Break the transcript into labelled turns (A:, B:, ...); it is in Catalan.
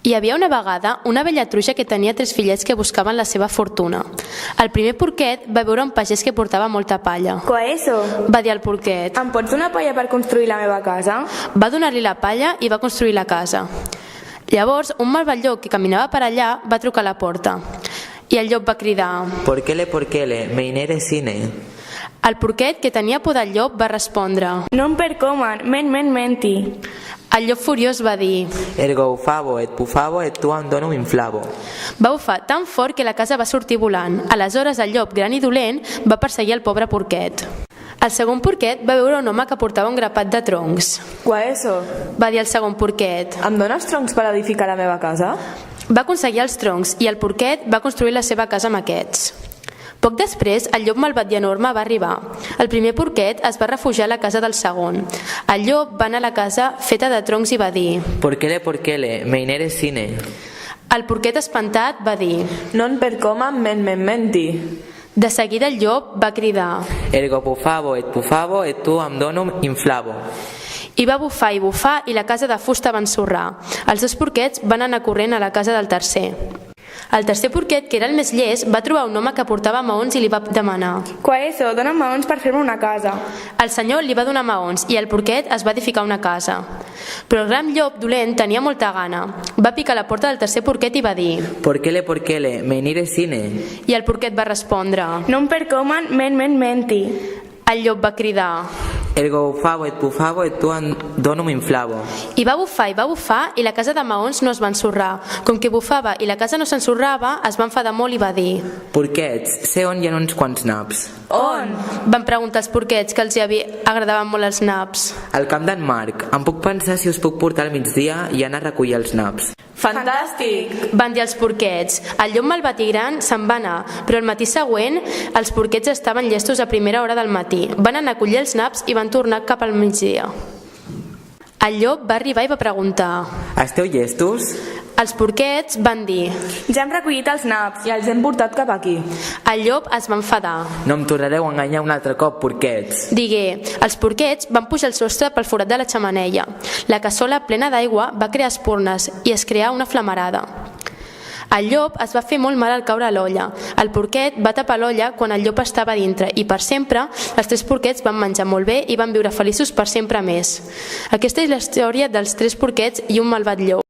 A: Hi havia una vegada una vella truja que tenia 3 fillets que buscaven la seva fortuna. El primer porquet va veure un pagès que portava molta palla.
B: Coeso,
A: Va dir al porquet.
B: em pots donar palla per construir la meva casa?
A: Va donar-li la palla i va construir la casa. Llavors, un malvat llop que caminava per allà va trucar a la porta. I el llop va cridar.
C: Porquele, meinere cine.
A: El porquet, que tenia por del llop, va respondre.
B: Non per coman, menti.
A: El llop furiós va dir.
C: Ergo ufavo et pufavo et tu em dono un inflavo.
A: Va bufar tan fort que la casa va sortir volant. Aleshores el llop, gran i dolent, va perseguir el pobre porquet. El segon porquet va veure un home que portava un grapat de troncs.
B: Coeso,
A: Va dir el segon porquet.
B: em dones troncs per edificar la meva casa?
A: Va aconseguir els troncs i el porquet va construir la seva casa amb aquests. Poc després, el llop malvat i enorme va arribar. El primer porquet es va refugiar a la casa del segon. El llop va anar a la casa feta de troncs i va dir.
C: Porquele, meinere cine.
A: El porquet espantat va dir.
B: Non per coman, menti.
A: De seguida el llop va cridar.
C: Ergo pufavo et tu em dono un inflavo.
A: I va bufar i la casa de fusta va ensorrar. Els 2 porquets van anar corrent a la casa del tercer. El tercer porquet, que era el més llest, va trobar un home que portava maons i li va demanar.
B: Coeso, dona'm maons per fer-me una casa.
A: El senyor li va donar maons i el porquet es va edificar una casa. Però el gran llop dolent tenia molta gana. Va picar a la porta del tercer porquet i va dir.
C: Porquele, meinere cine.
A: I el porquet va respondre.
B: Non per coman, menti.
A: El llop va cridar.
C: Ergo ufavo et pufavo et tu em dono un inflavo.
A: I va bufar i la casa de maons no es va ensorrar. Com que bufava i la casa no s'ensorrava, es va enfadar molt i va dir.
C: Porquets, sé on hi ha uns quants naps.
B: On?
A: Van preguntar els porquets que els agradaven molt els naps.
C: Al camp d'en Marc, em puc pensar si us puc portar al migdia i anar a recollir els naps.
B: Fantàstic!
A: Van dir els porquets. El llop malvat i gran se'n va anar, però el matí següent els porquets estaven llestos a primera hora del matí. Van anar a collir els naps i van tornar cap al migdia. El llop va arribar i va preguntar.
C: Esteu llestos?
A: Els porquets van dir.
B: Ja hem recollit els naps i els hem portat cap aquí.
A: El llop es va enfadar.
C: No em tornareu a enganyar un altre cop, porquets.
A: Digué, els porquets van pujar el sostre pel forat de la xemeneia. La cassola plena d'aigua va crear espurnes i es creà una flamarada. El llop es va fer molt mal al caure a l'olla. El porquet va tapar l'olla quan el llop estava dintre i per sempre els 3 porquets van menjar molt bé i van viure feliços per sempre més. Aquesta és la història dels 3 porquets i un malvat llop.